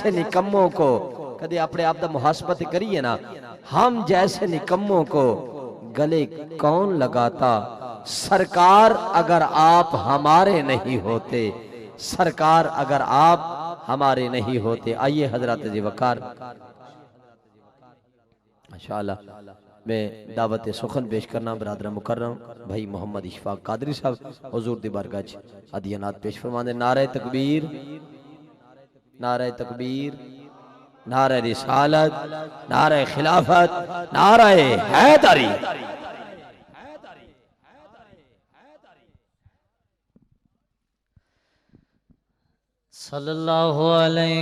جیسے نکموں کو کدی اپنے آپ دا محاسبت کریے نا، ہم جیسے نکموں کو گلے کون لگاتا؟ سرکار اگر آپ ہمارے نہیں ہوتے، سرکار اگر آپ ہمارے نہیں ہوتے۔ آئیے حضرات جی وقار انشاءاللہ میں دعوت سخن پیش کرنا برادر مکرم بھائی محمد اشفاق قادری صاحب حضور دی بارگاہ وچ ہدیانات پیش فرماندے۔ نعرہ تکبیر، نعرہ تکبیر، نعرہ رسالت، نعرہ خلافت، نعرہ حیدری۔ صلی اللہ علیہ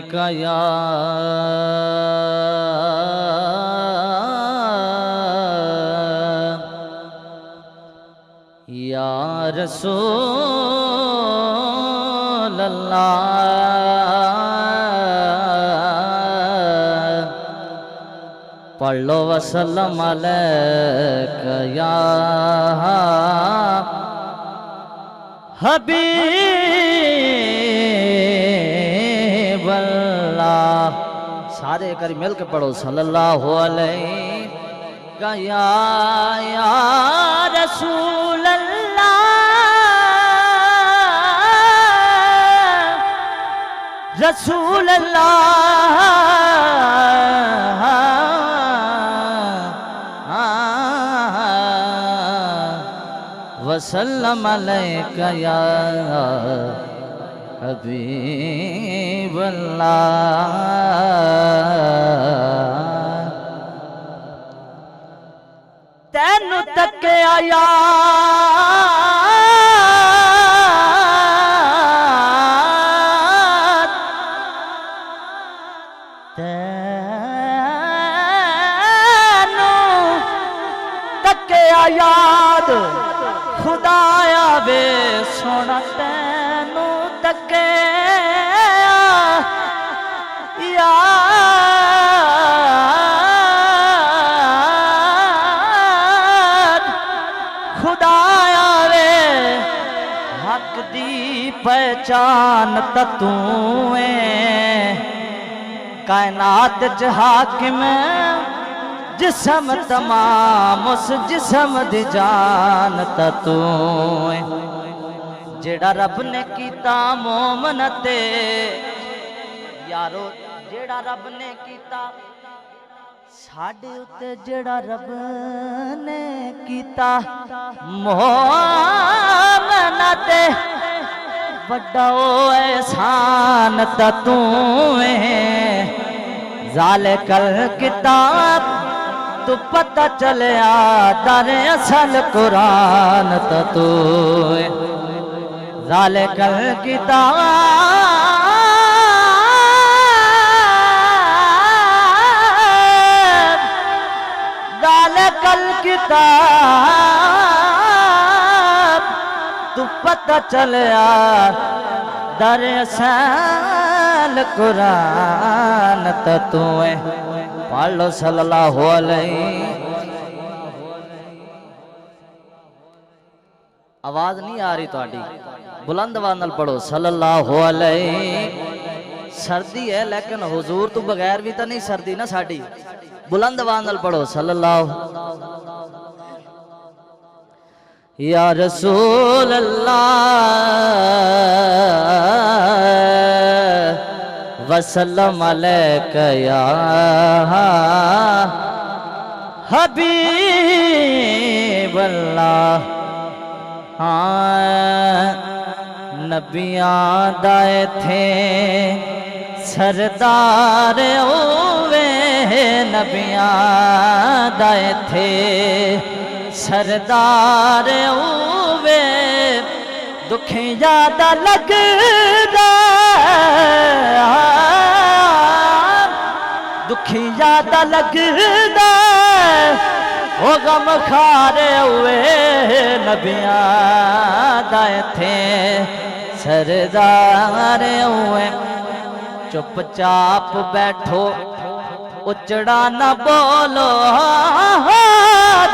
یا رسول اللہ، پڑھ لو وسلم علیکہ یا حبیب اللہ۔ سارے کری مل کے پڑھو صلی اللہ علیہ یا رسول اللہ، رسول اللہ وسلم علیکہ یا حبیب اللہ۔ تینو تکیا یاد، تینو تکیا یاد، خدایا وے سونا تینو تکیا یاد، خدایا وے حق دی پہچان تتوں کائنات چ حاکم جسم تمام، اس جسم دی جان تتوں جیڑا رب نے کیتا مومن تے یارو، جیڑا رب نے کیتا ساڈے اتے، جیڑا رب نے کیتا مومن تے بڑا احسان تتوں ذالک الکتاب تو پتہ چلیا در اصل قرآن تتوں ذالک الکتاب، ذالک الکتاب تو پتہ چلیا در اصل قرآن تتوں پڑھ لو صلی اللہ علیہ۔ آواز نہیں آ رہی تہاڈی، بلند آواز نال پڑھو صلی اللہ علیہ۔ سردی ہے لیکن حضور تو بغیر بھی تو نہیں سردی نا ساڈی، بلند آواز نال پڑھو صلی اللہ یا رسول اللہ وسلم علیکہ یا حبیب اللہ۔ ہاں نبیاں دائے تھے سردار اوے، نبیاں دائے تھے سردار اوے، دکھیں زیادہ لگدا دکھی زیادہ لگدا وہ غم کھارے ہوئے، نبیاں دائے تھے سردار ہوئے۔ چپ چاپ بیٹھو اچڑا نہ بولو،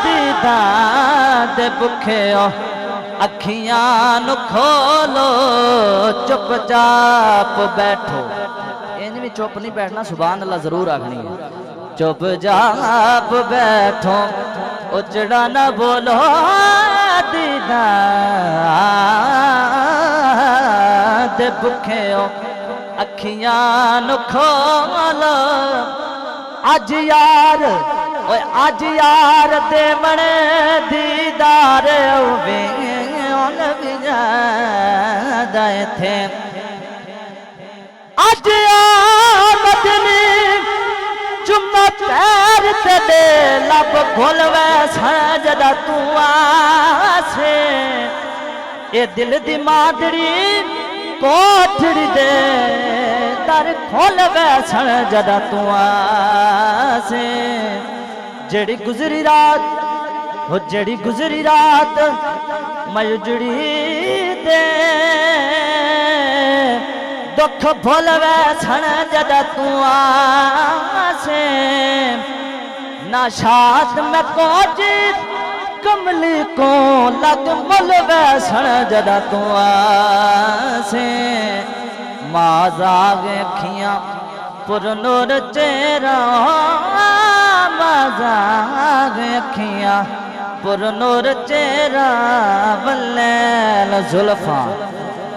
دیدان دے بکھے ہو اکھیاں نو کھولو، چپ چاپ بیٹھو۔ بھی چپ نہیں بیٹھنا سبحان اللہ ضرور آکھنی ہے چپ جاپ بیٹھو اچڑا نہ بولو دیدار دے بکھے ہو اکھیاں نو کھولو اج یار اج یار دے منے دیدار ہوے اون بھی جاندے تھے اج آمد نی چمہ پیر تے دے لب کھول ویسا جدا تو آسے اے دل دی مادری کوٹھڑی دے در کھول ویسن جدا تو آسے جڑی گزری رات ہو جڑی گزری رات مجڑی دے دکھ بھول ویسن جدا تو آسے ناشاد میں کوجید کملی کو لگ مل ویسن جدا تو آسے مازاغ کھیاں پر نور چہرہ مازاغ کھیاں پر نور چہرہ واللیل زلفاں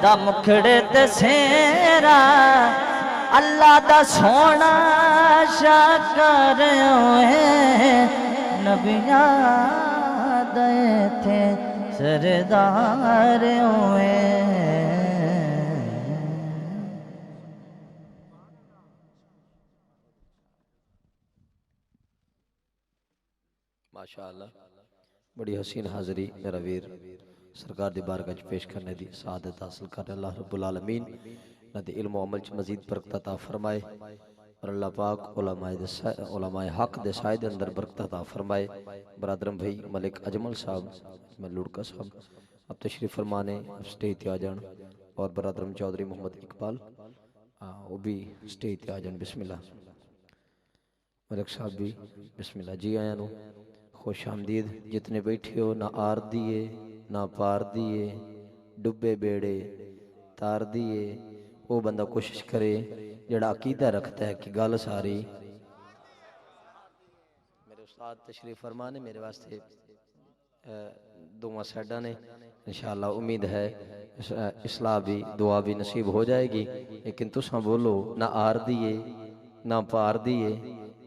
دا مکھڑے تے سیرا اللہ دا سونا شاکر ہوئے نبیاں دے تھے سردار ہوئے ماشاءاللہ بڑی حسین حاضری میرا ویر سرکار دی بارگاہ وچ پیش کرنے دی سعادت حاصل کرنے اللہ رب العالمین نہ دی علم و عمل چ مزید برکت عطا فرمائے اور اللہ پاک علماء حق دے سائے دے اندر برکت عطا فرمائے برادرم بھائی ملک اجمل صاحب میں لڑکا صاحب اب تشریف فرمانے سٹیج تے آ جان اور برادرم چودھری محمد اقبال وہ بھی سٹیج تے آ جان بسم اللہ ملک صاحب بھی بسم اللہ جی آیا نو خوش آمدید جتنے بیٹھے ہو نہ آر دیے نہ پار دیے ڈبے بیڑے تار دیے وہ بندہ کوشش کرے جڑا عقیدہ رکھتا ہے کہ گل ساری میرے استاد تشریف فرمانے میرے واسطے دعا سیڈا نے انشاءاللہ امید ہے اصلاح بھی دعا بھی نصیب ہو جائے گی لیکن تساں بولو نہ آر دیے نہ پار دیے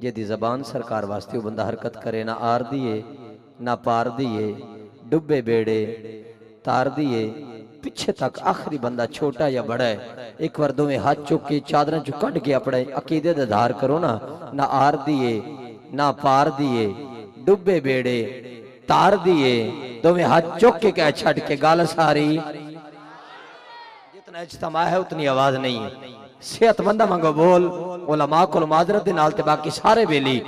جدی زبان سرکار واسطے وہ بندہ حرکت کرے نہ آر دیے نہ پار دیے ڈبے بیڑے تار دیے پیچھے تک آخری بندہ چھوٹا یا بڑا ہے ایک وردوں میں ہاتھ چک کے چادریں جو کٹ گیا پڑے عقیدے دے دھار کرو نہ آر دیے نہ پار دیے ڈبے بیڑے تار دیے دو میں ہاتھ چک کے کہہ چھٹ کے گال ساری جتنا اجتماع ہے اتنی آواز نہیں ہے صحت مندہ منگو بول علماء کو معذرت دے نال تے باقی سارے بیلی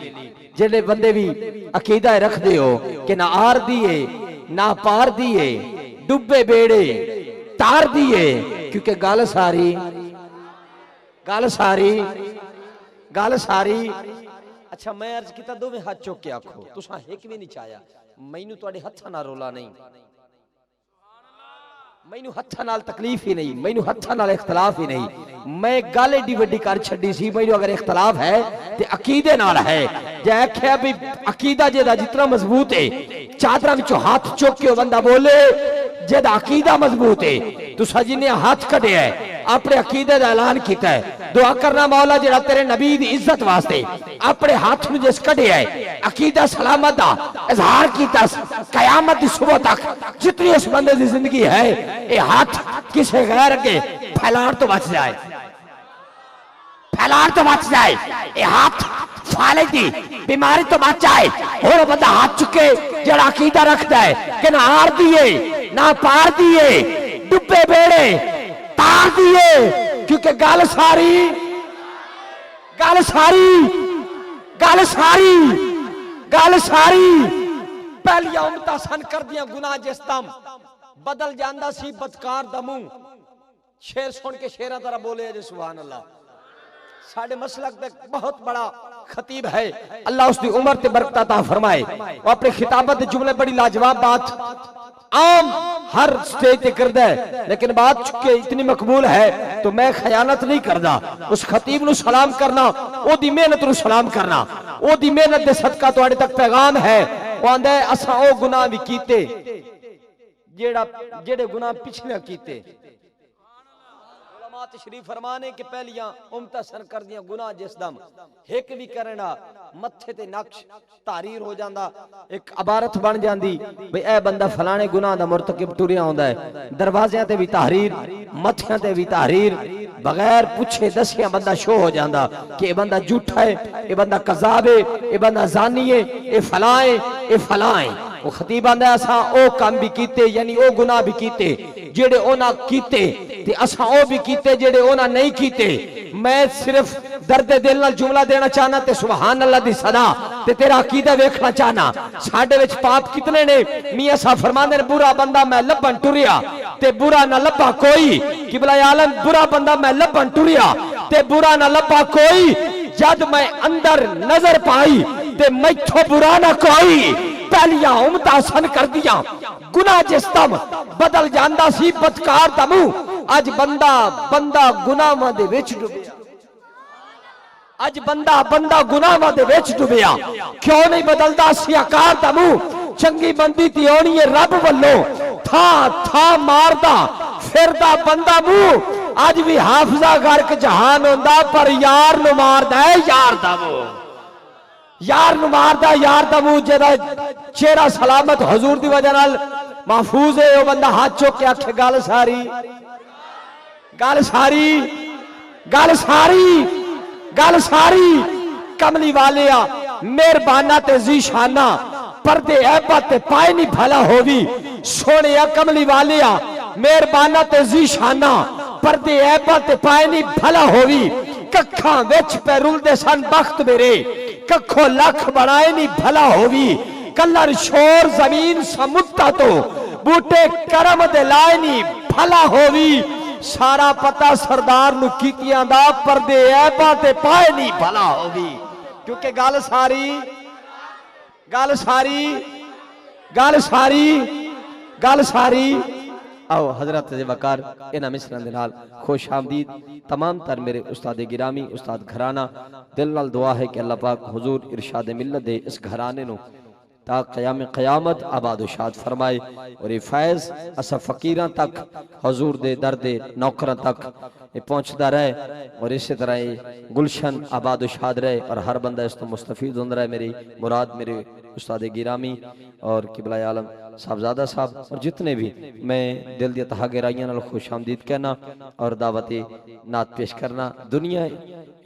جڑے بندے بھی عقیدہ رکھ دے ہو کہ نہ آر دیے نہ پار دیے ڈبے بیڑے تار دیے کیونکہ گال ساری اچھا میں عرض کیتا دو میں ہاتھ چوک کے آکھو تو ساں ایک بھی نہیں چاہیا مینو تو اڑے ہتھا نہ رولا نہیں مینو ہتھا نال تکلیف ہی نہیں مینو ہتھا نال اختلاف ہی نہیں میں گالے ڈی وڈی کر چھڑی سی مینو اگر اختلاف ہے تے عقیدے نال ہے جے کہیا بھی عقیدہ جیدا جتنا مضبوط ہے چادرہ وچوں ہاتھ چوک کے بندہ بولے جیدا عقیدہ مضبوط ہے تو سجنے ہاتھ کٹے ہے اپنے عقیدے دا اعلان کیتا ہے دعا کرنا مولا جڑا تیرے نبی دی عزت واسطے اپنے ہاتھ میں جس کٹے ہے عقیدہ سلامت دا اظہار کیتا قیامت دی صبح تک جتنی اس بندے دی زندگی ہے اے ہاتھ کسے غیر کے پھیلان تو بچ جائے اے ہاتھ فالج دی بیماری تو بچ جائے اور بندہ ہاتھ چکے جڑا عقیدہ رکھتا ہے کہ نہ آر دیے نہ پار دیے ڈبے بیڑے تار دیے کیونکہ گال ساری پہلی امتہ سن کر دیا گناہ جستم بدل جاندہ سی بدکار دموں شیر سن کے شیرہ طرح بولے جے سبحان اللہ ساڑھے مسلک پہ بہت بڑا خطیب ہے اللہ اس دی عمر تے برکت عطا فرمائے وہ اپنے خطابت جملے بڑی لاجواب بات عام ہر سٹیج تے کردا ہے، لیکن بات چکے اتنی مقبول ہے تو میں خیانت نہیں کردا، اس خطیب نو سلام کرنا، او دی محنت نو سلام کرنا، او دی محنت دے صدقہ تواڈے تک پیغام ہے، او آندا ہے اساں او گناہ بھی کیتے جڑے گناہ پچھلے کیتے۔ علماء تشریف فرمانے کہ پہلیاں امتہ سر کر دیاں گناہ جس دم ایک بھی کرنا متھے تے نقش تحریر ہو جاندہ، ایک عبارت بن جاندی بھئی اے بندہ فلانے گناہ دا مرتکب ٹوریا ہوندہ ہے، دروازیاں تے بھی تحریر، متھیاں تے بھی تحریر، بغیر پوچھے دسیاں بندہ شو ہو جاندہ کہ اے بندہ جھوٹا ہے، اے بندہ قذاب ہے، اے بندہ زانی ہے، اے فلائیں، اے فلائیں۔ وہ خطیب آندہ ہے اساں او کام بھی کیتے، یعنی او گناہ بھی کیتے جیڑے اونا کیتے، تے اساں او بھی کیتے جیڑے اونا نہیں کیتے۔ میں صرف درد دل نال جملہ دینا چاہنا تے سبحان اللہ دی صدا تے تیرا عقیدہ ویکھنا چاہنا۔ ساڈے وچ پاپ کتنے نے؟ میاں صاحب فرماندے نے برا بندہ میں لبن ٹریا تے برا نہ لبا کوئی، قبلہ عالم برا بندہ میں لبن ٹریا تے برا نہ لبا کوئی، جد میں اندر نظر پائی تے میتھو برا نہ کوئی، پہلیاں امتہ سن کر دیا گناہ جس دم بدل جاندہ سی بدکار دمو، اج بندہ گناہ ماں دے وچ ڈوبیا، اج بندہ گناہ ماں دے وچ ڈوبیا، کیوں نہیں بدلدا سی اکار دمو، چنگی بندی تی ہونی ہے رب والو، تھا ماردہ پھردہ بندہ مو، اج بھی حافظہ غرق جہان ہوندہ پر یار نو ماردہ ہے یار دمو، یار نو ماردہ یار دمو، جدہ چہرہ سلامت حضور دی وجہ نال محفوظ ہے، وہ بندہ ہاتھ چوک کے آکھے گال ساری گال ساری گال ساری گال ساری، کملی والیا مہربانہ تے زیشانہ پردے عیبہ تے پائے نہیں بھلا ہووی، سونے کملی والیا مہربانہ تے زیشانہ پردے عیبہ تے پائے نہیں بھلا ہووی، ککھاں وچ پہ رول دے سن بخت میرے، ککھو لکھ بڑھائے نہیں بھلا ہووی، کلر شور زمین سمتا تو بوٹے کرم دے لائے نہیں بھلا ہووی، سارا پتہ سردار نو کیتیاں دا پردے عیبہ تے پائے نہیں بھلا ہووی، کیونکہ گال ساری گال ساری گال ساری گال ساری۔ آؤ حضرت وقار انہا مصران دنال خوش آمدید تمام تر میرے استاد گرامی استاد گھرانہ، دل نال دعا ہے کہ اللہ پاک حضور ارشاد ملت دے اس گھرانے نو تا قیام قیامت آباد و شاد فرمائے، اور یہ فیض اسا فقیران تک حضور دے درد نوکران تک پہنچتا رہے، اور اسی طرح یہ گلشن آباد و شاد رہے، اور ہر بندہ اس تو مستفید ہوں رہے۔ میری مراد میرے استاد گرامی اور قبلہ عالم صاحبزادہ صاحب اور جتنے بھی، میں دل دیا تہا گرائیاں نال خوش آمدید کہنا اور دعوت نعت پیش کرنا۔ دنیا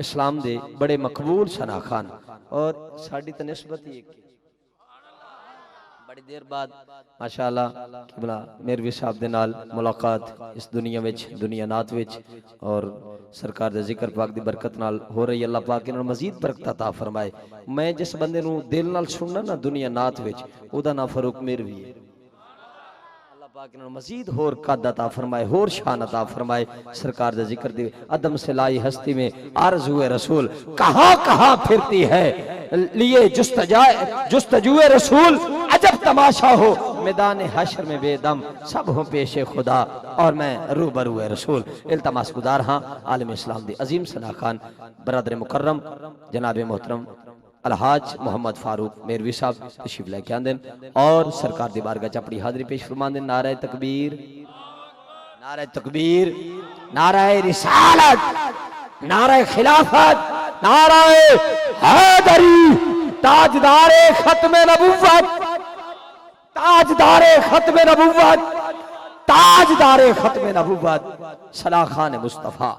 اسلام دے بڑے مقبول ثنا خان، اور ساڑی تنسبت ہی ایک بڑی دیر بعد ماشاءاللہ قبلہ میروی صاحب دے نال ملاقات اس دنیا وچ، دنیا نات وچ، اور سرکار دے ذکر پاک دی برکت نال ہو رہی، اللہ پاک انہوں مزید برکت عطا فرمائے۔ میں جس بندے نو دل نال سننا نا دنیا نات وچ، او دا نام فاروق میروی ہے، اللہ پاک انہوں مزید ہور قد عطا فرمائے، ہور شان عطا فرمائے۔ سرکار دے ذکر دی عدم سے لائی ہستی میں آرزوئے رسول کہاں کہاں پھرتی ہے، لیے جستجوئے رسول عجب تماشا ہو، میدان حشر میں بے دم سب ہوں پیش خدا، اور میں روبروئے رسول۔ التماس گزار ہاں عالم اسلام دی عظیم ثنا خان برادر مکرم جناب محترم الحاج محمد فاروق میروی صاحب تشریف لے کے آندن، اور سرکار دی بارگاہ اپنی حاضری پیش فرماندن۔ نعرہ تکبیر، نعرہ تکبیر، نعرہ رسالت، نعرہ خلافت، نعرہ حیدری، تاجدار ختم نبوت، تاجدار ختم نبوت، تاجدار ختم نبوت، صلاح خان مصطفیٰ۔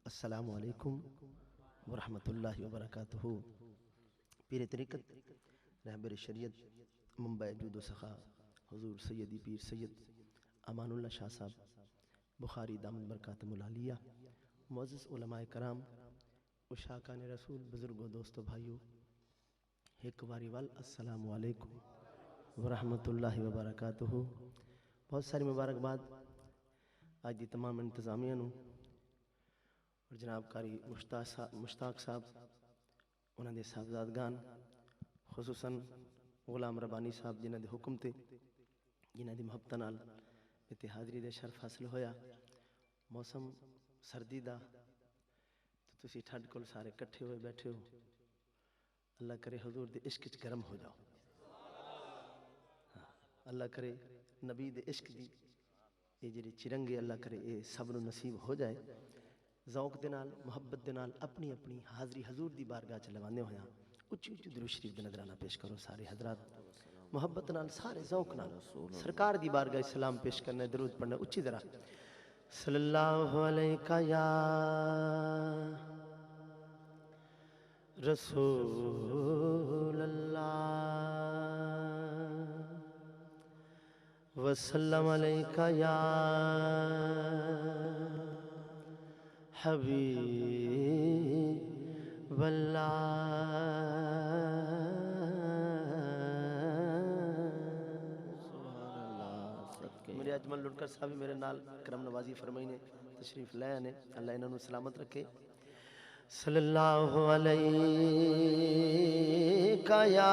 السلام علیکم ورحمۃ اللہ وبرکاتہ۔ پیر طریقت رہبر شریعت منبع جود و سخا حضور سیدی پیر سید امان اللہ شاہ صاحب بخاری دامن برکاتہ العالیہ، معزز علماء کرام، اشاکان رسول، بزرگوں، دوستو، بھائیو، ایک باری وال السلام علیکم ورحمۃ اللہ وبرکاتہ۔ بہت ساری مبارکباد آج دی تمام انتظامیہ نو، اور جناب قاری مشتاق صاحب انہوں نے صاحبزادگان خصوصاً غلام ربانی صاحب جنہوں نے حکم تے جنہوں نے محبت نال اتنے حاضری دے شرف حاصل ہویا موسم سردی دا تو تسی ٹھنڈ کول سارے کٹھے ہوئے بیٹھے ہو اللہ کرے حضور دے عشق وچ گرم ہو جاؤ اللہ کرے نبی دے عشق دی یہ جڑی چرنگے اللہ کرے یہ سب نو نصیب ہو جائے ذوق دے نال محبت دے نال اپنی اپنی حاضری حضور دی بارگاہ چ لوانے ہویا اچھی اچھی درود شریف دے نظرانہ پیش کرو سارے حضرات محبت نال سارے ذوق نال سرکار دی بارگاہ سلام پیش کرنا درود پڑھنا اچھی ذرا صلی اللہ علیہ یا رسول اللہ وسلم علیکہ یا حبیب اللہ میرے اجمل لڑکر صاحب میرے نال کرم نوازی فرمائی نے تشریف لے آنے اللہ انہوں نے سلامت رکھے صلی اللہ علیہ یا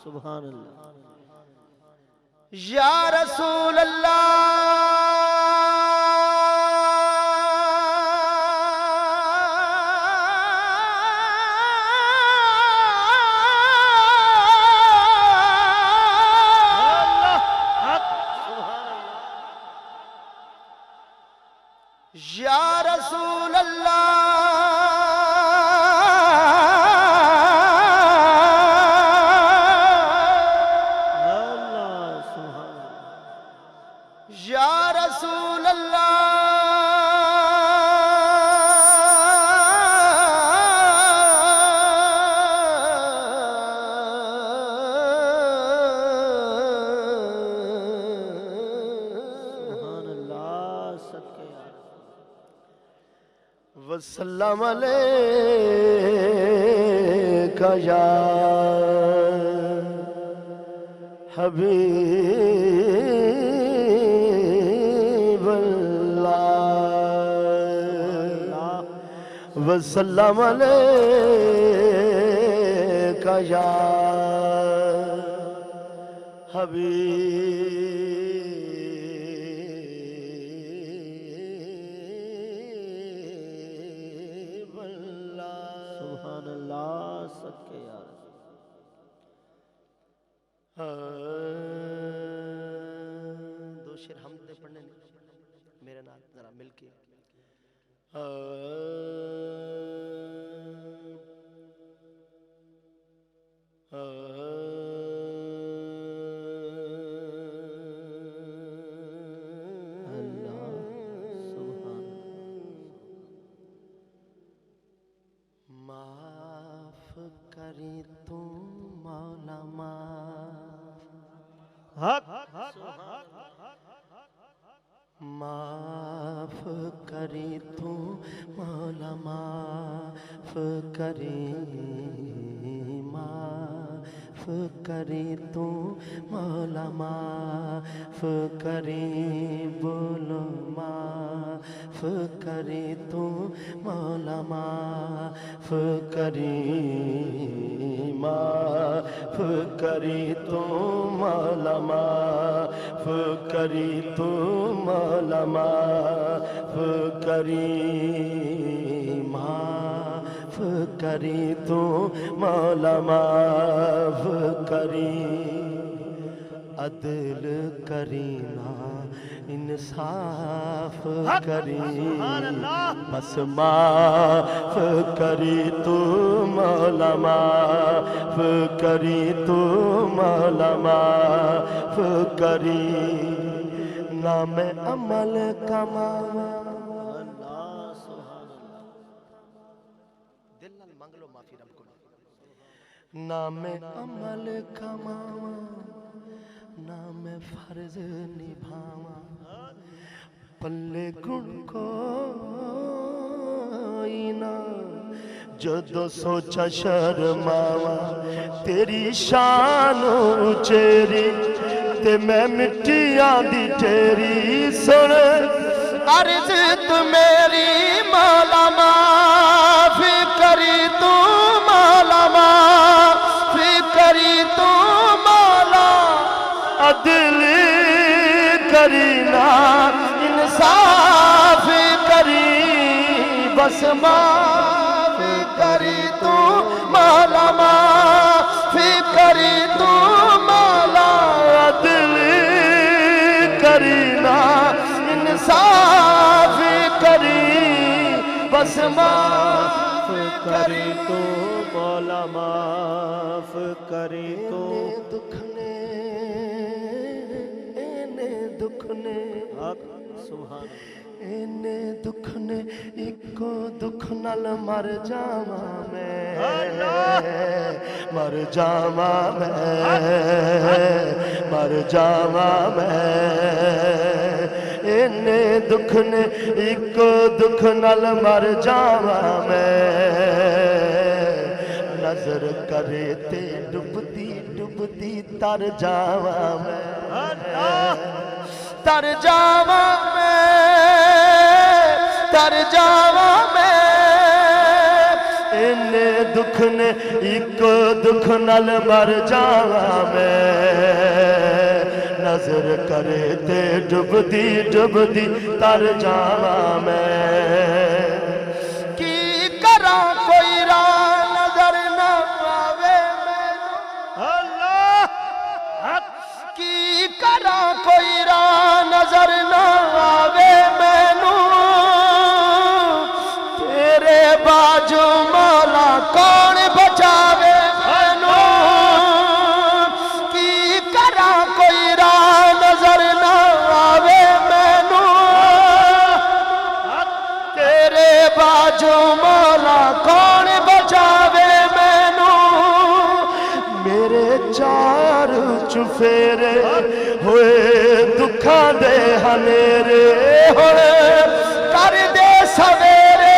سبحان اللہ یا رسول یا رسول یا رسول وسلم علیکہ یا حبیب اللہ وسلم علیکہ یا حبیب سبحان اللہ صدقے یا دو شعر حمد دے پڑھنے میرے نال ذرا مل کے معاف کری تو مولا معاف کری تو مولا معاف کری معاف کری تو مولا معاف کری بولو معاف کری تو مولا معاف کری معاف کری تو مولا معاف کری تو مولا معاف کری معاف کری تو مولا معاف کری عدل کرینا انصاف کری بس معاف کری تو مولا معاف کری تو مولا معاف کری نام عمل کماوا دل نال منگ لو معافی رب کو نام عمل کماوا نام فرض نبھاوا پلے گن کوئی نہ جدو سوچا شرماوا تیری شان اچیری تے میں مٹیاں دی ٹھیری سن عرض تو میری مولا معافی کری تو مولا معافی کری تو مولا عدل کری نا انصاف کری بس معافی کری تو مولا معافی کری تو مولا عدل کری نا انصاف کری بس معاف کری تو مولا معاف کری تو دکھنے سبحان دکھ نے ایکو دکھ نال مر جاواں میں مر جاواں میں اینے دکھ نے ایکو دکھ نال مر جاواں میں نظر کرے تے ڈبدی ڈبدی تر جاواں میں تر جاواں میں اینے دکھ نے ایک دکھ نال مر جاواں میں نظر کرے تے ڈبدی ڈبدی تر جاواں میں کی کراں کوئی راہ نظر نہ آوے مینوں اللہ کی کراں کوئی راہ نظر نہ آوے مینوں تیرے باجو مولا کون بچاوے مینوں کی کراں کوئی راہ نظر نہ آوے مینوں تیرے باجو مولا کون بچاوے مینوں میرے چار چفیرے ہوئے دکھاں دے ہنیرے ہوئے کر دے سویرے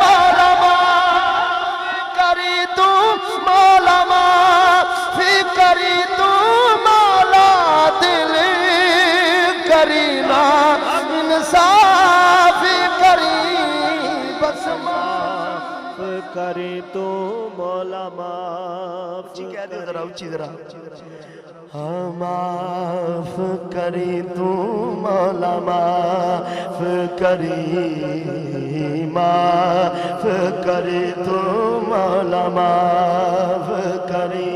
مولا معافی کری تو مولا معافی کری تو مولا دل کری نا انصاف کری بس معاف کری تو مولا معاف کہہ دے ذرا اچھی ذرا معاف کری تو مولا معاف کری معاف کری تو مولا معاف کری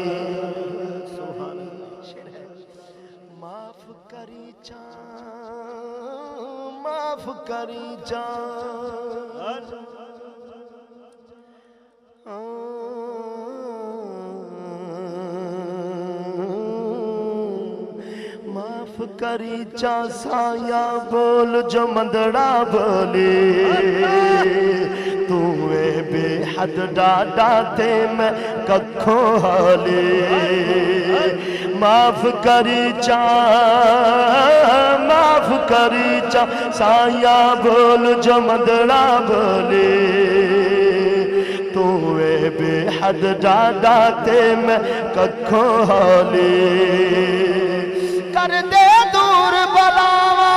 معاف کری جان معاف کری جان معاف کری چا سایا بول جو مندڑا بولی تو اے بے حد ڈاڈا تے میں ککھوں حالی معاف کری چا سایا بول جو مندڑا بولی تو اے بے حد ڈاڈا تے میں ککھوں حالی کر دے دور بلاواں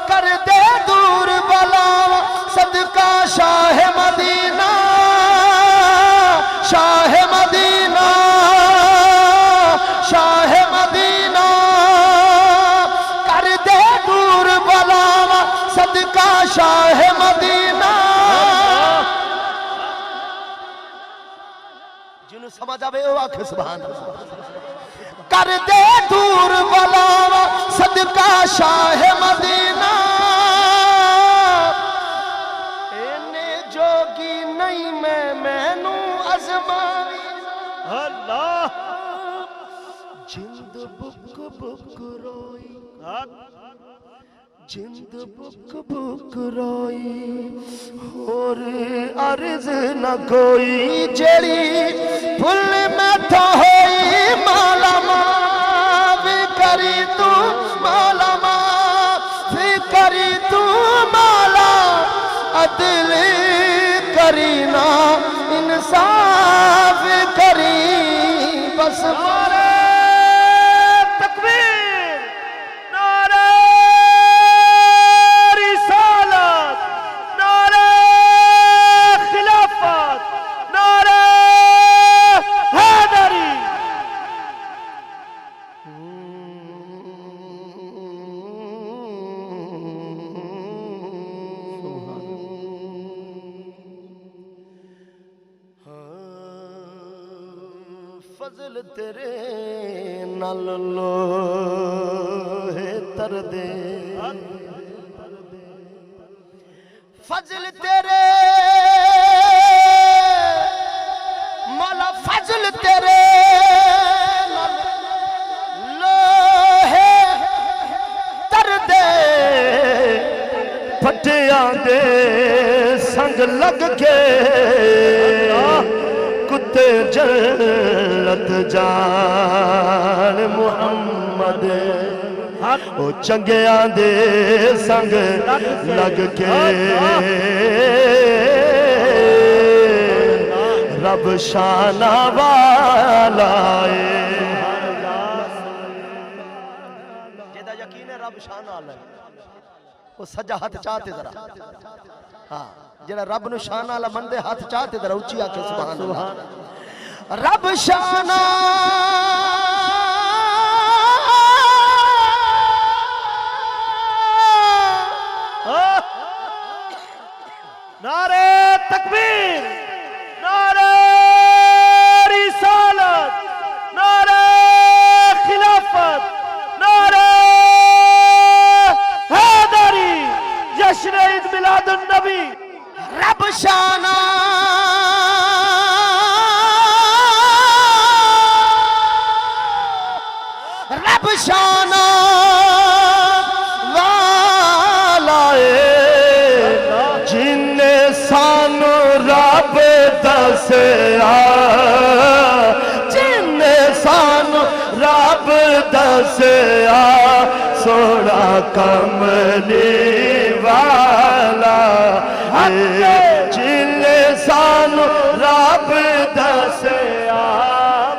کر دے دور بلاواں صدقہ شاہ مدینہ شاہ مدینہ شاہ مدینہ کر دے دور بلاواں صدقہ شاہ مدینہ جنہوں سمجھ آوے وہ آکھ سبحان اللہ کر دے دور بلاواں صدقہ شاہ مدینہ اینے جوگی نہیں مینوں ازمائی اللہ جند بک بک روئی جند بک بک روئی اور عرض نہ کوئی جڑی پھل میں تھا ہوئی مولا معاف کری تو مولا عادل کرینا انصاف کری بس نعرہ تکبیر، نعرہ رسالت، نعرہ خلافت، نعرہ حیدری۔ فضل تیرے نال لوہے تر دے، فضل تیرے مولا، فضل تیرے نال لوہے تر دے، پھٹیاں دے سنگ لگ کے کتے جنت جان محمد، او چنگیاں دے سنگ لگ کے رب شانہ والا ہے۔ جیدہ یقین ہے رب شانہ والا ہے، وہ سجا ہاتھ چاہتے ذرا، ہاں جڑا رب نو شان والا مندے ہاتھ چاہتے ذرا اونچی آکھے سبحان اللہ۔ رب شان نعرہ تکبیر، نعرہ رسالت، نعرہ خلافت، نعرہ حیدری، جشن عید میلاد النبی۔ رب شان رب شان والا جن سانو رب دسیا، جن سانو رب دسیا سونا کملی والا، جن سانو رب دسیا،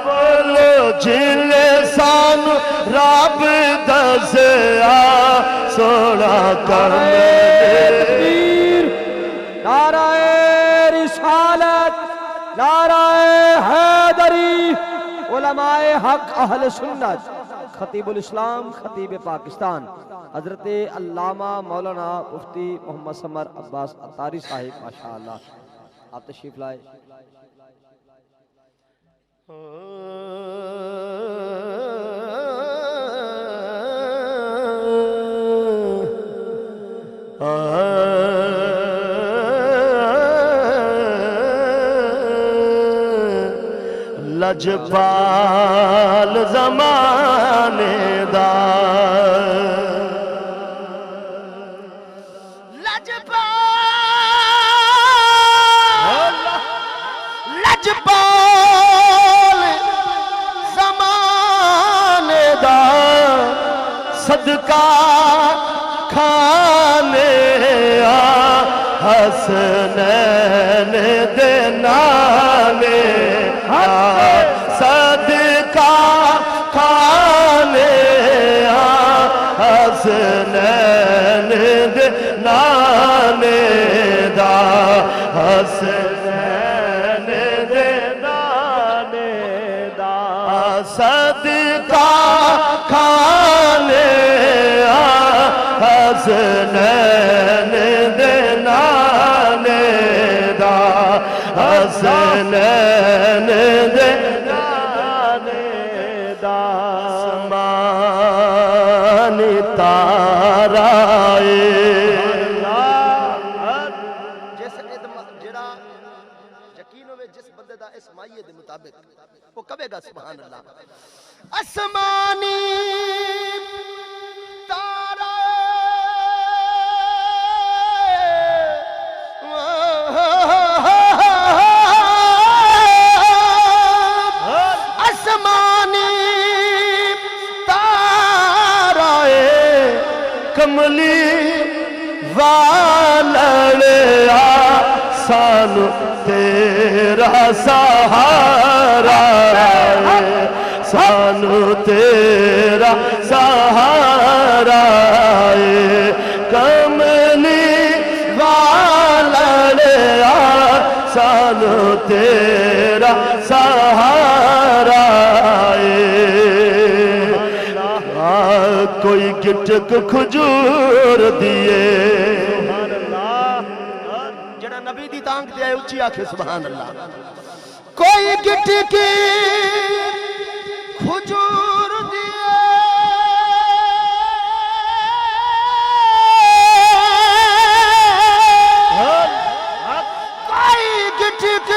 بولو جن سانو رب دسیا سونا کملی۔ نعرہ رسالت، نعرہ حیدری، علماء حق اہل سنت، خطیب الاسلام، خطیب پاکستان حضرت علامہ مولانا مفتی محمد سمر عباس عطاری صاحب، ماشاءاللہ آپ تشریف لائے۔ لجپال زمانے دا، لجپال زمانے دا صدقہ کھانے آ حسنین دے نانے صدقہ کھانے آ حسنین دے نانے دا، حسنین دے نانے دا صدقہ کھانے آ حسنین دے نانے دا، حسنین دے نانے دا، آسمانی تارائے جڑا یقین ہوئے جس بندے دا اس مائیے دے مطابق وہ کبے گا سبحان اللہ۔ آسمانی کملی والڑیا سانو تیرا سہارا ہے سانو تیرا سہارا ہے کملی والا سانو تیرا سہارا کوئی گٹک کھجور دیے جڑا نبی دی تانگ دے اچھی آکھے سبحان اللہ کوئی گٹک کھجور دیے کوئی گٹک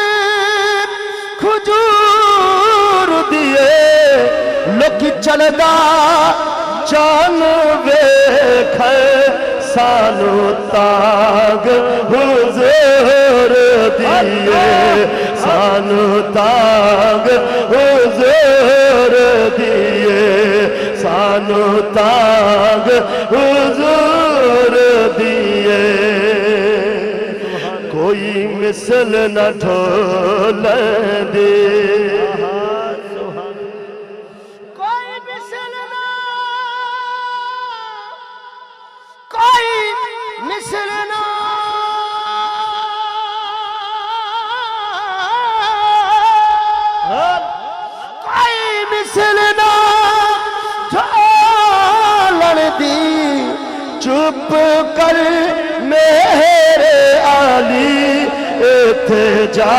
کھجور دیے لوکی چلدا چان ویکھ سانو تاگ حضور دیے سانو تاگ حضور دیے سانو تاگ حضور دیے کوئی مثل نہ ڈھول دے چپ کر میرے علی ایتھے جا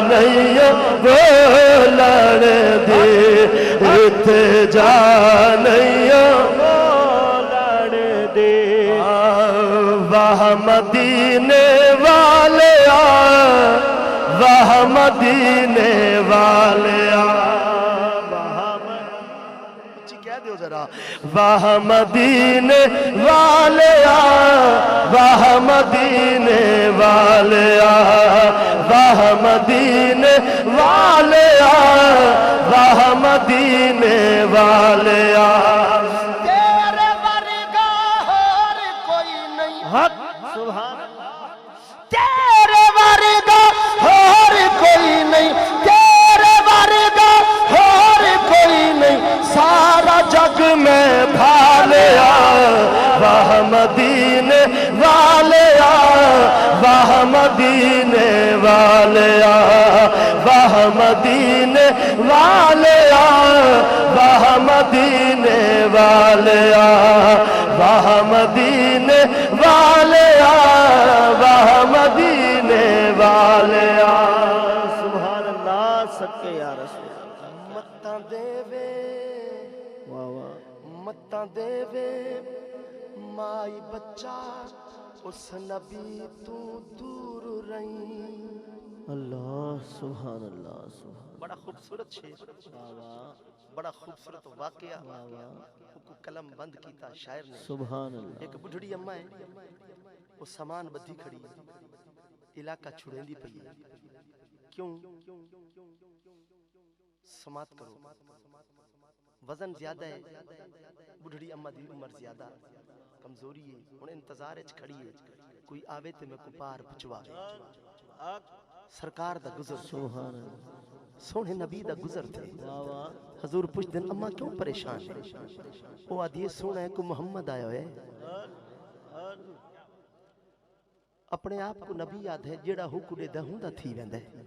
نہیں بولن دے ایتھے جا نہیں بولن دے واہ مدینے والے واہ مدینے والے واہ مدینے والیا واہ مدینے والیا واہ مدینے والیا واہ مدینے والیا تیرے ورگا اور کوئی نہیں حق سبحان تیرے ورگا اور کوئی نہیں تیرے ورگا اور کوئی نہیں سارا جگ میں بھالیا واہ مدینے والیا واہ مدینے والیا واہ مدینے والیا واہ مدینے والیا واہ مدینے والیا واہ مدینے والیا سبحان اللہ سکے یا رسول متاں دیوے متاں دیوے مائی بچہ اس نبی تو دور رہی اللہ سبحان اللہ سبحان بڑا خوبصورت شعر بڑا خوبصورت واقعہ کو قلم بند کیتا شاعر نے سبحان اللہ ایک بڑھڑی اماں ہے وہ سامان بدھی کھڑی علاقہ چھڑیندی پئی کیوں سماعت کرو وزن زیادہ ہے بڑھڑی اماں دی عمر زیادہ کمزوری ہے ہن انتظار وچ کھڑی ہے کوئی آوے تے میں کو پار پچوا سرکار دا گزر سبحان اللہ سونے نبی دا گزر تھے حضور پوچھ دن اماں کیوں پریشان وہ آدھی سونا ہے کو محمد آیا ہے اپنے آپ کو نبی یاد ہے جیڑا ہو کو دے دا ہوندا تھی ویندا ہے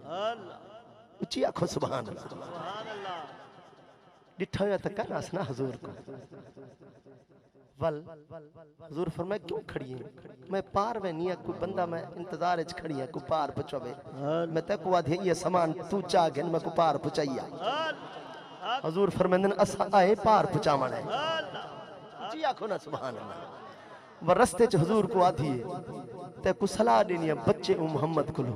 اچھی آکھو سبحان اللہ ڈٹھا ہوا تک کرنا سنا حضور کو ول حضور فرمائے کیوں کھڑی ہے میں پار میں نہیں ہے کوئی بندہ میں انتظار اچھ کھڑی ہے کوئی پار پچھوے میں تے کو آدھے یہ سامان تو چاہ گئے میں کو پار پچھائیا حضور فرمائے اسا آئے پار پچھاوان ہے جی آکھو نا سبحان اللہ وہ رستے چھ حضور کو آدھی ہے تے کو صلاح دینی ہے بچے محمد کو لو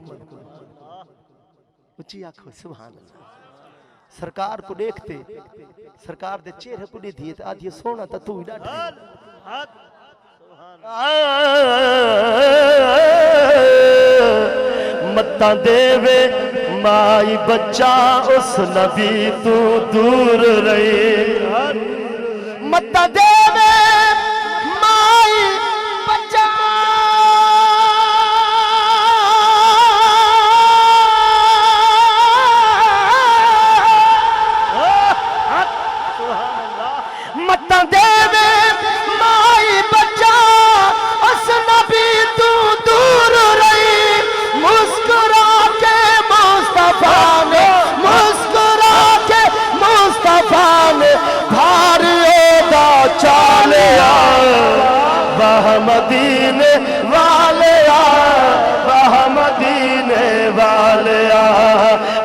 جی آکھو سبحان اللہ سرکار کو دیکھتے سرکار دے چہرے کو دے دیئے آدھی سونا تا تو ہی ڈاٹھے متاں دیوے مائی بچہ اس نبی تو دور رہے متاں دیوے مائی بچہ دتاں دیوے مائی بچہ اس نبی تو دور رہی مسکرا کے مصطفیٰ نے بھار دا چالیا واہ مدینے والیا واہ مدینے والیا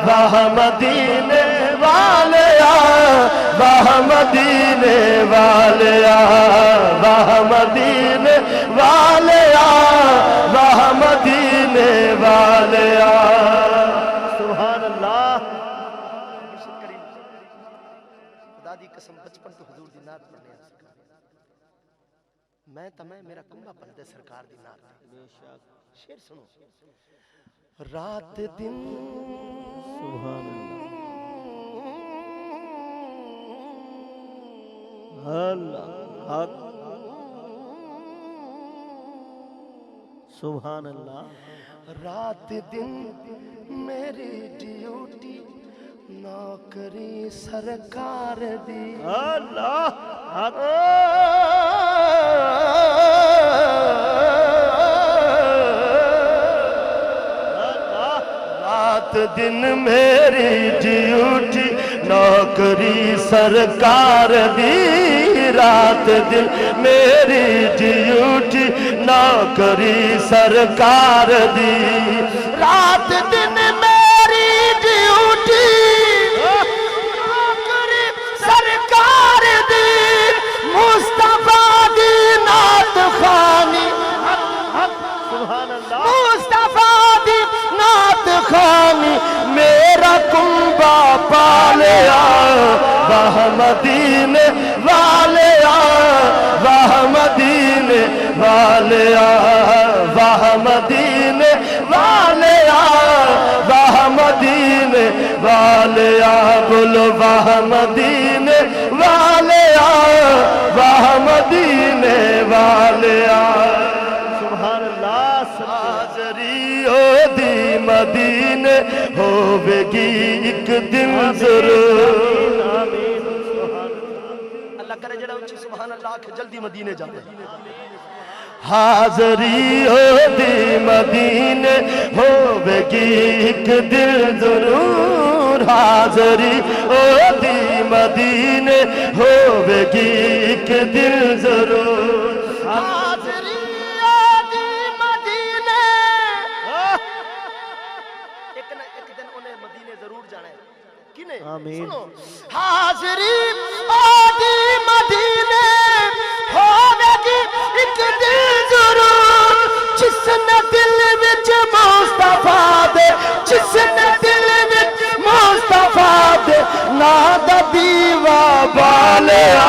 واہ مدینے والیا واہ مدینے والیا واہ مدینے والیا واہ مدینے والیا سبحان اللہ خدا دی قسم بچپن تو حضور دی نعت پڑھنے میں میرا کنبہ پڑھتے سرکار دی نعت شعر سنو رات دن سبحان اللہ سبحان اللہ رات دن میری ڈیوٹی نوکری سرکار دی اللہ رات دن میری ڈیوٹی نوکری سرکار دی رات دن میری ڈیوٹی نوکری سرکار دی رات دن میری ڈیوٹی نوکری سرکار دی مصطفیٰ دی نعت خوانی مصطفیٰ دی نعت خوانی میرا کنبہ پالیا واہ مدینے والیا واہ مدینے والیا واہ مدینے والیا واہ مدینے والیا بولو واہ مدینے والیا واہ مدینے والیا سبحان اللہ حاضری ہو دی مدینے ہوے گی ایک دن ضرور اللہ کرے جڑا اچھی سبحان اللہ کہ جلدی مدینے جاتے حاضری ہو دی مدینے ہوے گی ایک دن ضرور حاضری ہو دی مدینے ہوے گی ایک دن ضرور حاضری ہو دی مدینے ایک نہ ایک دن انہیں مدینے ضرور جانا ہے کنے آمین حاضری آدھی مدینے ہوے گی ایک دن ضرور جس نے دل وچ مصطفیٰ دے جس نے دل وچ مصطفیٰ دے ناد دیوا والیا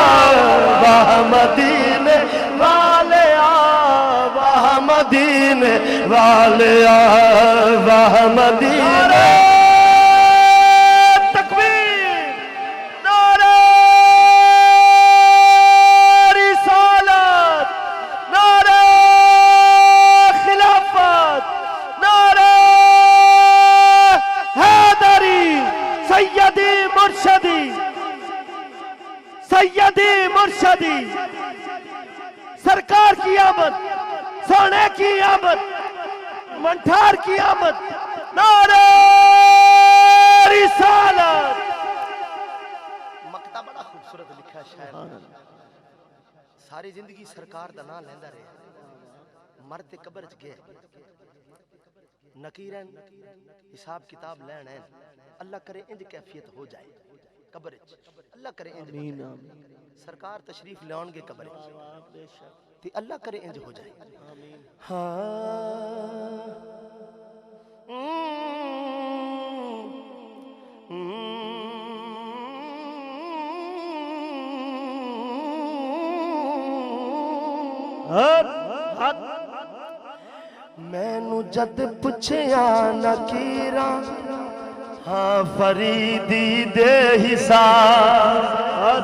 واہ مدینے والیا واہ مدینے والیا واہ مدینے سیدی مرشدی سرکار کی آمد سونے کی آمد منٹھار کی آمد نعرہ رسالت مقطع بڑا خوبصورت لکھا شاعر ساری زندگی سرکار دا نام لیندہ رہے مرد قبر چ گئے نکیرن حساب کتاب لین ہے اللہ کرے انج کیفیت ہو جائے قبر اللہ کرے انج سرکار تشریف لیان گے قبر تی اللہ کرے انج ہو جائے میں نو جد پچھیا نکیرا ہاں فریدی دے حساب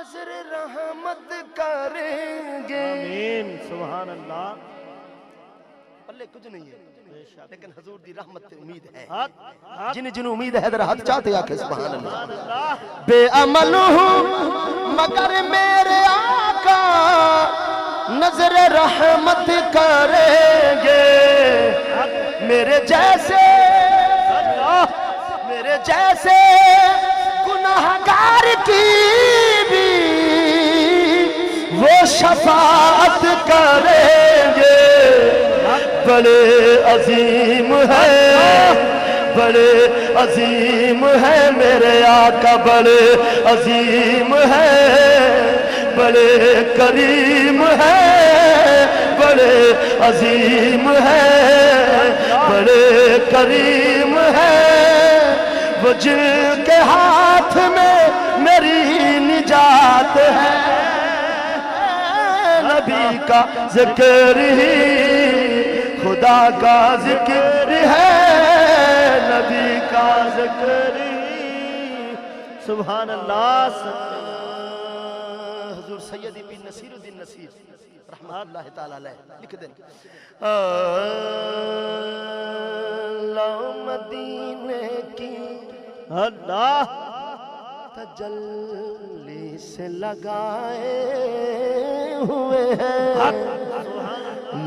نظر رحمت کریں گے. آمین سبحان اللہ. پلے کچھ نہیں ہے لیکن حضور دی رحمت تے امید ہے. حق جن جن امید ہے ذرا ہاتھ چاہتے آکھے سبحان اللہ. بے عمل ہوں مگر میرے آقا نظر رحمت کریں گے. میرے جیسے گناہگار کی بھی وہ شفاعت کریں گے. بڑے عظیم ہے بڑے عظیم ہے میرے آقا بڑے عظیم ہے بڑے کریم ہے بڑے عظیم ہے بڑے کریم ہے. وہ جن کے ہاتھ میں میری نجات ہے. نبی کا ذکر ہی خدا کا ذکر ہے. نبی کا ذکر ہی سبحان اللہ. حضور سیدی پیر نصیر الدین نصیر رحمت اللہ تعالی علیہ لکھ دیں. لو مدینے کی اللہ تجلی سے لگائے ہوئے ہیں.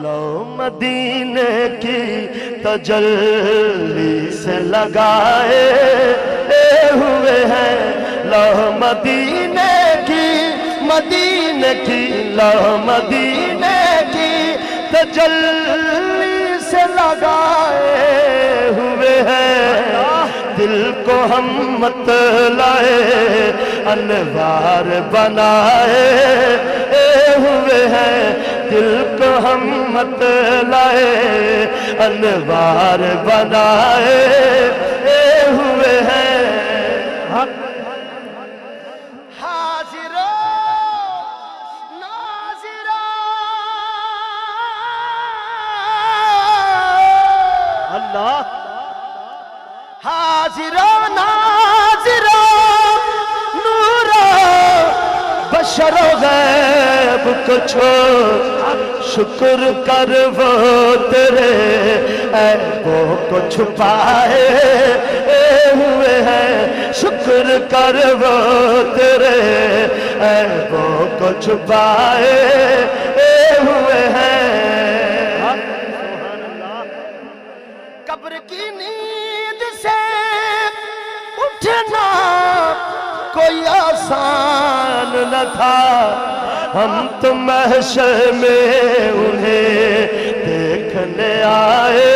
لو مدینے کی تجلی سے لگائے ہوئے ہیں. لو مدینے کی لو مدینے کی تجلی سے لگائے ہوئے ہیں. دل کو ہم مت لائے انوار بنائے ہوئے ہیں. دل کو ہم مت لائے انوار بنائے ہوئے ہیں. حاضرو ناظرو اللہ حاضرو ناظرو نورو بشر و غیب کو چھوڑ شکر کر وہ تیرے عیبوں کو چھپائے ہوئے ہیں. شکر کر وہ تیرے عیبوں کو چھپائے ہوئے ہیں. قبر کی نیند سے اٹھنا کوئی آسان نہ تھا. ہم تو محشر میں انہیں دیکھنے آئے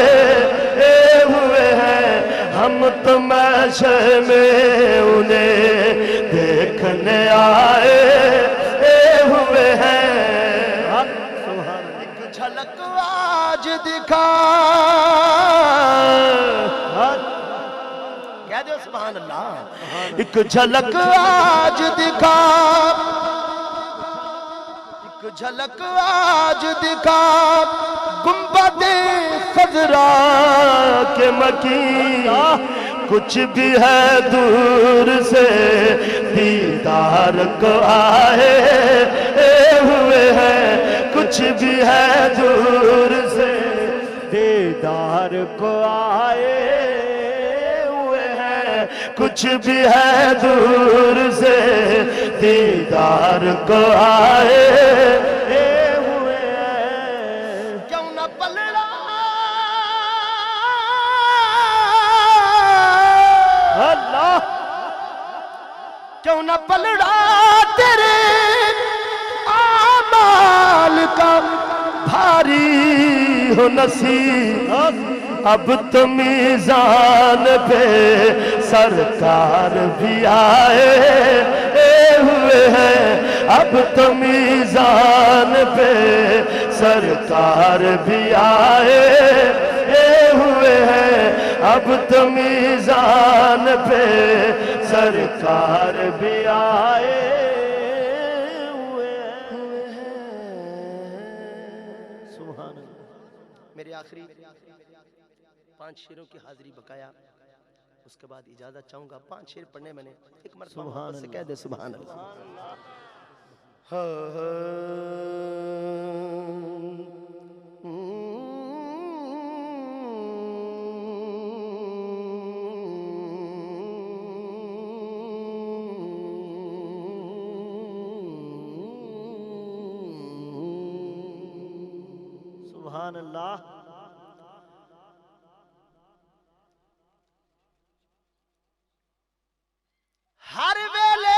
ہوئے ہیں. ہم تو محشر میں انہیں دیکھنے آئے ہوئے ہیں. ایک جھلک آج دکھا کہہ دو سبحان اللہ. ایک جھلک آج دکھا ایک جھلک آج دکھا گنبد خضرا کے مکین. کچھ بھی ہے دور سے دیدار کو آئے ہوئے ہیں. کچھ بھی ہے دور سے دیدار کو آئے ہوئے ہیں. کچھ بھی ہے دور سے دیدار کو آئے ہوئے ہیں. کیوں نہ پلڑا اللہ کیوں نہ پلڑا تیرے اعمال کا بھاری ہو نصیب. اب تو میزان پہ سرکار بھی آئے ہوئے ہیں. اب تو میزان پہ سرکار بھی آئے ہوئے ہیں. اب تو میزان پہ سرکار بھی آئے ہوئے ہیں. سبحان اللہ. میرے آخری 5 شعروں کی حاضری بقایا. اس کے بعد اجازت چاہوں گا. 5 شعر پڑھنے میں نے ایک مرتبہ سبحان سے اللہ. کہہ دے سبحان اللہ. سبحان اللہ. ہر ویلے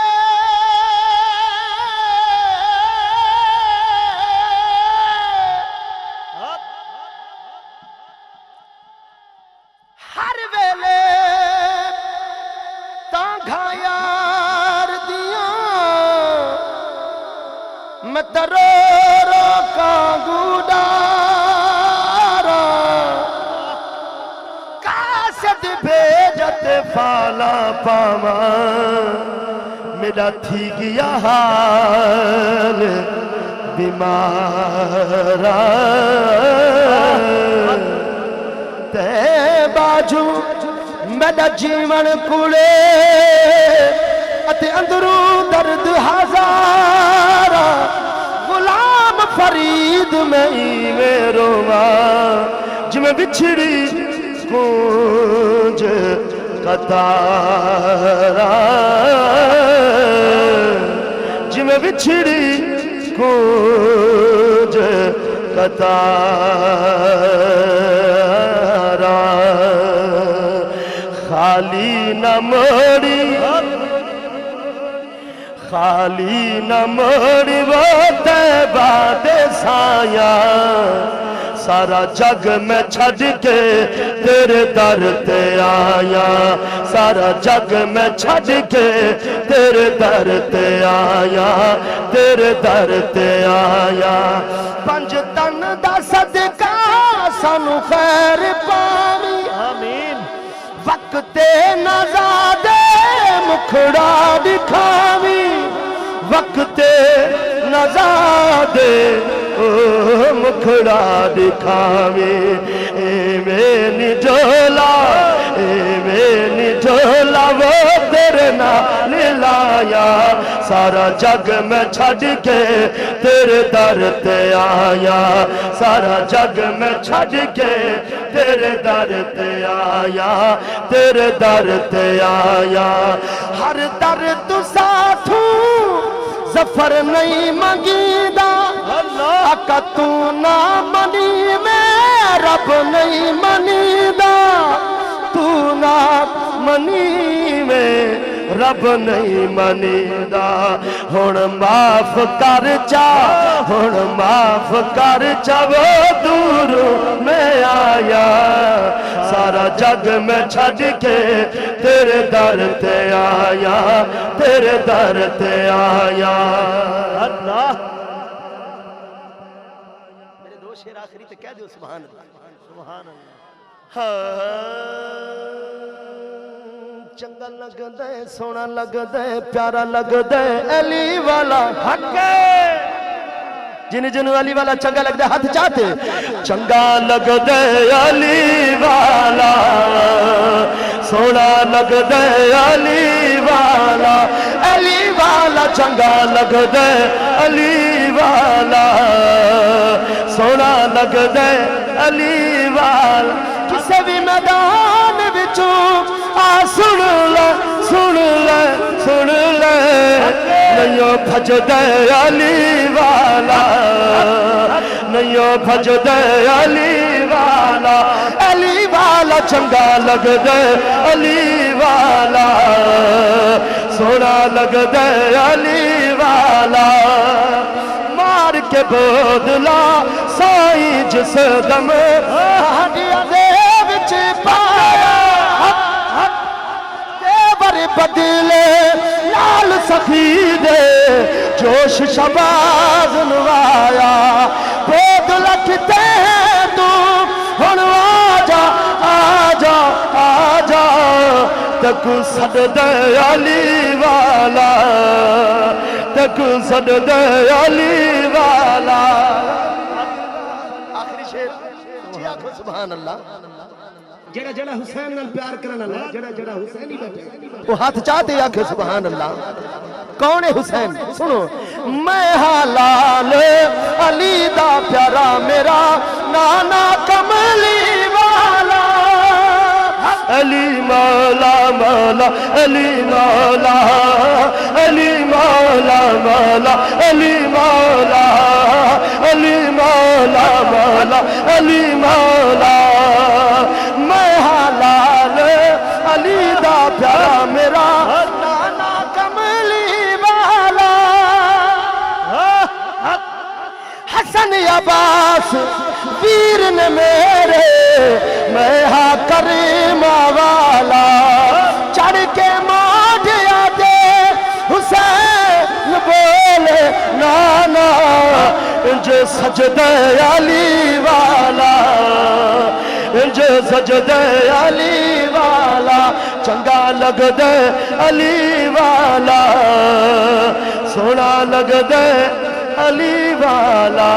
ہر ویلے تانگھا یار دیاں میں ترو روکا گودارا کاسد بھیجت فالا پاما میرا تھی گیا حال بیمارا تے باجو میرا جیون کولے اتے اندروں درد ہزارا غلام فرید میں روما جمیں بچھڑی کونج قطارا جمیں بچھڑی کونج قطارا خالی نہ موڑی خالی نہ موڑی وہ تیبہ دے سایہ سارا جگ میں چھڑ کے تیرے در تے آیا سارا جگ میں چھڑ کے تیرے در تے آیا تیرے در تے آیا پنج تن دا صدقہ سانو خیر پاوی آمین وقت نزادے مکھڑا دکھاوی وقت نزادے مکھڑا دکھاوی ایویں نجولا وہ تیرے نال لایا سارا جگ میں چھڑ کے تیرے در تے آیا سارا جگ میں چھڑ کے تیرے در تے آیا تیرے در تے آیا ہر در تو ساتھوں ظفر نہیں منگیدہ آقا تو نہ منی میں رب نہیں منیدہ تو نہ منی میں رب نہیں منیدہ ہن معاف کر چا ہن معاف کر چا وہ دور میں آیا سارا جگ میں چھڑ کے تیرے در تے آیا تیرے در تے آیا اللہ میرے دو شیر آخری تے کہہ دیو سبحان اللہ سبحان اللہ چنگا لگ دے سونا لگ دے پیارا لگ دے علی والا حق جن علی والا چنگا لگ دے ہاتھ چاہتے چنگا لگ دے علی والا سونا لگ دے علی والا چنگا لگ دے علی والا سونا لگ دے علی والا کسے بھی میدان بچوں سن لے نہیں بھج دے علی والا نہیں بھج دے علی والا چنگا لگ دے علی والا سونا لگ دے علی والا مار کے بودلا سائی جس دم ہڈیاں دے وچ پایا بدلے لال سخی دے جوش شباز نوایا بود لکھتے تو ہن آجا تک سد دے علی والا تک سد دے علی والا آخری شیر جی آخو سبحان اللہ جڑا جڑا حسین نال پیار کرنا نا جڑا جڑا حسین ہی بیٹھے وہ ہاتھ چاہتے آکھے سبحان اللہ کون ہے حسین سنو میں حلال علی دا پیارا میرا نانا کملی والا علی مولا مولا علی مولا علی مولا مولا علی مولا علی مولا مولا علی مولا میں حلال علی دا پیارا میرا نانا کملی والا حسن عباس ویر نے میرے میں ہاں کریم والا چڑھ کے ماڈیا دے حسین بولے نانا جو سجدہ علی والا جو سجدہ علی والا چنگا لگ دے علی والا سونا لگ دے علی والا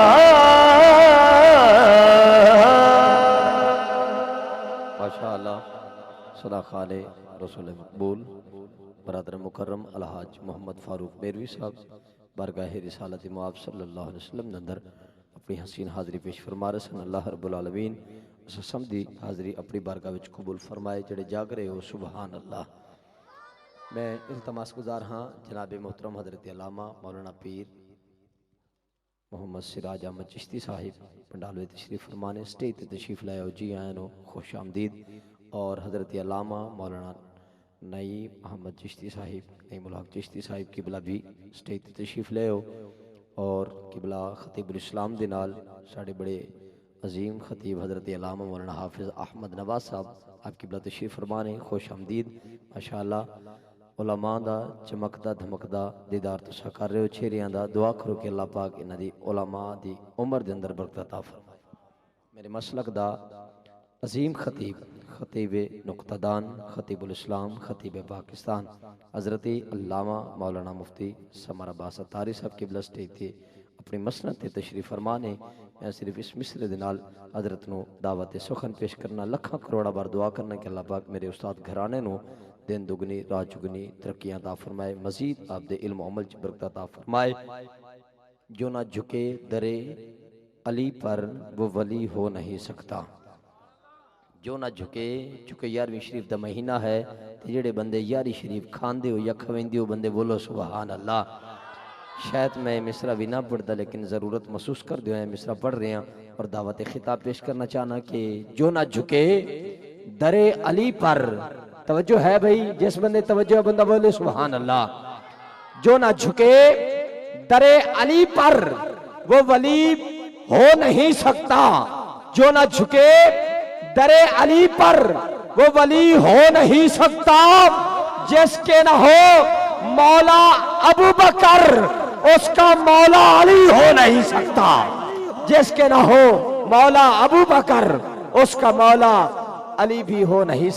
ماشاءاللہ صدا خالِ رسول مقبول برادر مکرم الحاج محمد فاروق میروی صاحب بارگاہ رسالت مواب صلی اللہ علیہ وسلم اندر اپنی حسین حاضری پیش فرما رہے سن اللہ رب العالمین اس سمدھی حاضری اپنی بارگاہ وچ قبول فرمائے جڑے جاگ رہے ہو سبحان اللہ میں التماس گزار ہاں جناب محترم حضرت علامہ مولانا پیر محمد سراج احمد چشتی صاحب پنڈالوے تشریف فرمانے سٹیج تے تشریف لائے ہو جی آئین ہو خوش آمدید اور حضرت علامہ مولانا نعیم محمد چشتی صاحب نعیم الحق چشتی صاحب قبلہ بھی سٹیج تے تشریف لائے ہو اور قبلہ خطیب الاسلام دے نال ساڑھے بڑے عظیم خطیب حضرت علامہ مولانا حافظ احمد نواز صاحب آپ قبلہ تشریف فرمانے خوش آمدید ماشاءاللہ علماء دا چمکدا دھمکدا دیدار تسا کر رہے ہو چھیریاں دا دعا کرو کہ اللہ پاک انہاں دی علماء دی عمر دے اندر برکت عطا فرمائے میرے مسلک دا عظیم خطیب خطیب نقطہ دان خطیب الاسلام خطیب پاکستان حضرت علامہ مولانا مفتی سمر عباس اتاری صاحب قبلہ سٹیج تے اپنی مسند تے تشریف فرمانے میں صرف اس مصرے دے نال حضرت نو دعوت سخن پیش کرنا لکھاں کروڑا بار دعا کرنا کہ اللہ پاک میرے استاد گھرانے نو دن دگنی رات چگنی ترقیاں عطا فرمائے مزید آپ دے علم و عمل چ برکت عطا فرمائے جو نہ جھکے درے علی پر وہ ولی ہو نہیں سکتا جو نہ جھکے چونکہ 11ویں شریف دا مہینہ ہے تے جڑے بندے 11 شریف کھاندے ہو یا کھویندے ہو بندے بولو سبحان اللہ شاید میں مصرع بھی نہ پڑھتا لیکن ضرورت محسوس کر دیا ہے مصرع پڑھ رہے ہیں اور دعوت خطاب پیش کرنا چاہنا کہ جو نہ جھکے درے علی پر توجہ ہے بھئی جس بندے توجہ ہے بندہ بولے سبحان اللہ جو نہ جھکے درے علی پر وہ ولی ہو نہیں سکتا جو نہ جھکے درے علی پر وہ ولی ہو نہیں سکتا جس کے نہ ہو مولا ابو بکر اس کا مولا علی ہو نہیں سکتا جس کے نہ ہو مولا ابو بکر اس کا مولا علی بھی ہو نہیں سکتا